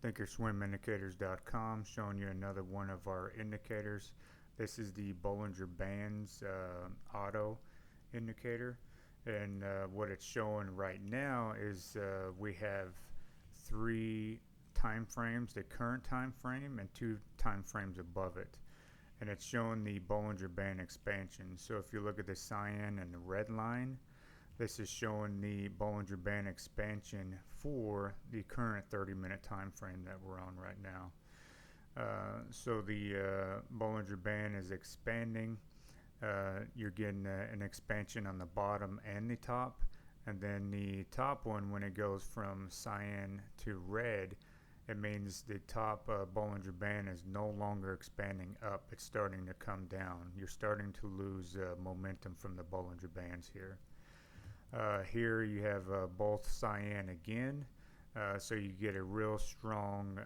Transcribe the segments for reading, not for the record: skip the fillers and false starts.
thinkorswimindicators.com, showing you another one of our indicators. This is the Bollinger Bands auto indicator, and what it's showing right now is we have three time frames: the current time frame and two time frames above it, and it's showing the Bollinger Band expansion. So if you look at the cyan and the red line, this is showing the Bollinger Band expansion for the current 30-minute time frame that we're on right now. So the Bollinger Band is expanding. You're getting an expansion on the bottom and the top, and then the top one, when it goes from cyan to red, it means the top Bollinger Band is no longer expanding up. It's starting to come down. You're starting to lose momentum from the Bollinger Bands here. Here you have both cyan again, so you get a real strong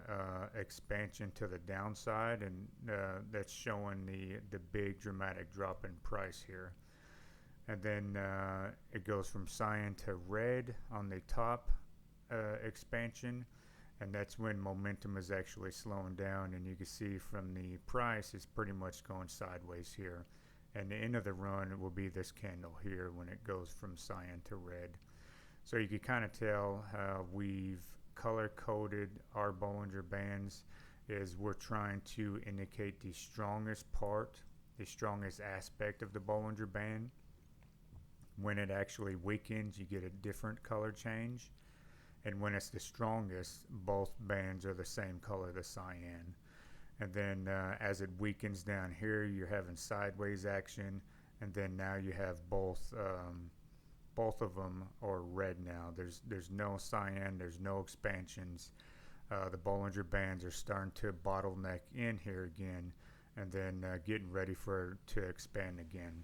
expansion to the downside, and that's showing the big dramatic drop in price here. And then it goes from cyan to red on the top expansion, and that's when momentum is actually slowing down, and you can see from the price it's pretty much going sideways here. And the end of the run will be this candle here when it goes from cyan to red. So you can kind of tell how we've color coded our Bollinger Bands is we're trying to indicate the strongest part, the strongest aspect of the Bollinger Band. When it actually weakens, you get a different color change. And when it's the strongest, both bands are the same color, the cyan. And then as it weakens down here, you're having sideways action, and then now you have both of them are red now. There's no cyan, there's no expansions. The Bollinger Bands are starting to bottleneck in here again, and then getting ready to expand again.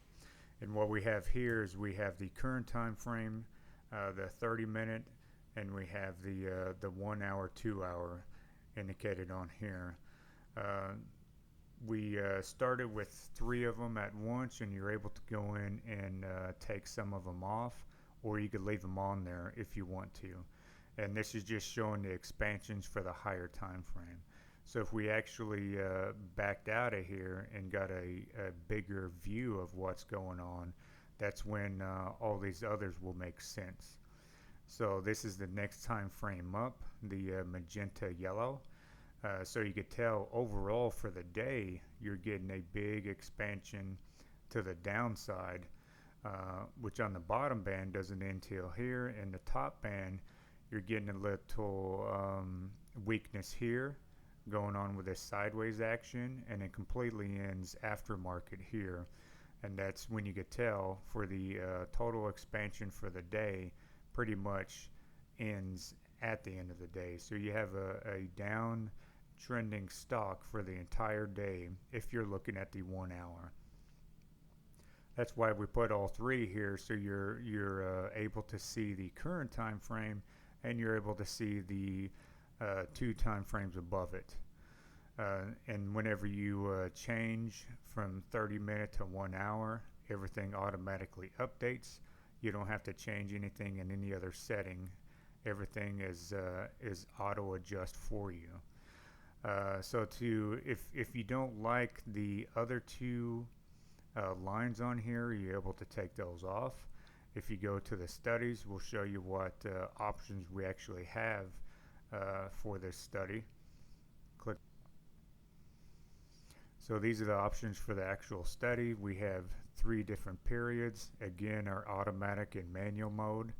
And what we have here is we have the current time frame, the 30-minute, and we have the 1 hour, 2 hour indicated on here. We started with three of them at once, and you're able to go in and take some of them off, or you could leave them on there if you want to. And this is just showing the expansions for the higher time frame. So if we actually backed out of here and got a bigger view of what's going on, that's when all these others will make sense. So this is the next time frame up, the magenta yellow. So you could tell overall for the day, you're getting a big expansion to the downside, which on the bottom band doesn't end till here. In the top band, you're getting a little weakness here going on with this sideways action, and it completely ends aftermarket here. And that's when you could tell for the total expansion for the day pretty much ends at the end of the day. So you have a down trending stock for the entire day if you're looking at the 1 hour. That's why we put all three here, so you're able to see the current time frame, and you're able to see the two time frames above it. And whenever you change from 30-minute to 1 hour, everything automatically updates. You don't have to change anything in any other setting. Everything is auto adjust for you. So if you don't like the other two lines on here, you're able to take those off. If you go to the studies, we'll show you what options we actually have for this study. Click. So these are the options for the actual study. We have three different periods. Again, our automatic and manual mode.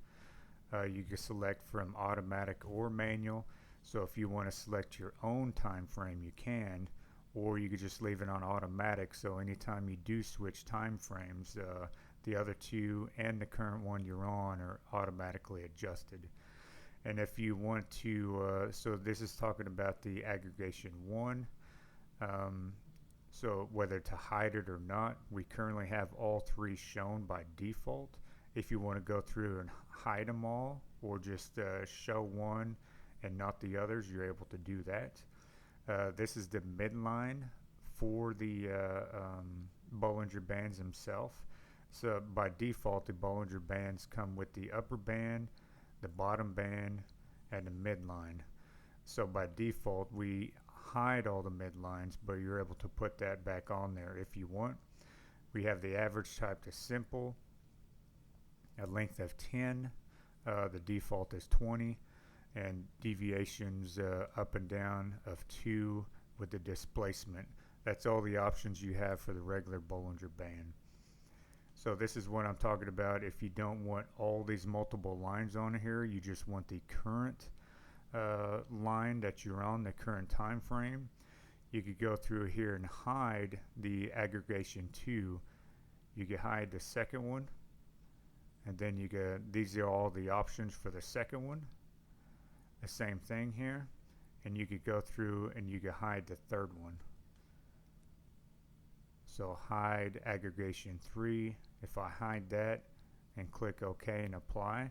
You can select from automatic or manual. So if you want to select your own time frame, you can, or you could just leave it on automatic. So anytime you do switch time frames, the other two and the current one you're on are automatically adjusted. And if you want to, so this is talking about the aggregation 1. So whether to hide it or not, we currently have all three shown by default. If you want to go through and hide them all, or just show one and not the others, you're able to do that. This is the midline for the Bollinger Bands themselves. So by default, the Bollinger Bands come with the upper band, the bottom band, and the midline. So by default, we hide all the midlines, but you're able to put that back on there if you want. We have the average type to simple, a length of 10, the default is 20, and deviations up and down of 2 with the displacement. That's all the options you have for the regular Bollinger Band. So this is what I'm talking about. If you don't want all these multiple lines on here, you just want the current line that you're on, the current time frame, you could go through here and hide the aggregation 2. You could hide the second one, and then you get, these are all the options for the second one. The same thing here, and you could go through and you could hide the third one. So hide aggregation 3. If I hide that and click OK and apply,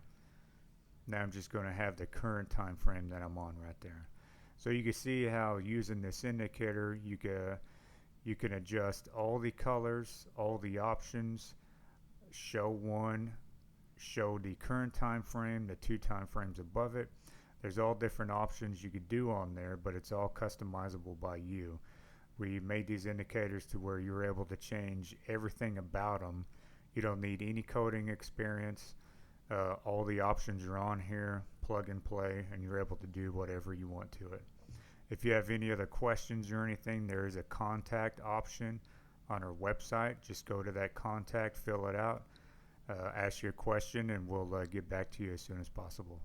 now I'm just going to have the current time frame that I'm on right there. So you can see how using this indicator you can adjust all the colors, all the options, show one, show the current time frame, the 2 time frames above it. There's all different options you could do on there, but it's all customizable by you. We made these indicators to where you're able to change everything about them. You don't need any coding experience. All the options are on here, plug and play, and you're able to do whatever you want to it. If you have any other questions or anything, there is a contact option on our website. Just go to that contact, fill it out, ask your question, and we'll get back to you as soon as possible.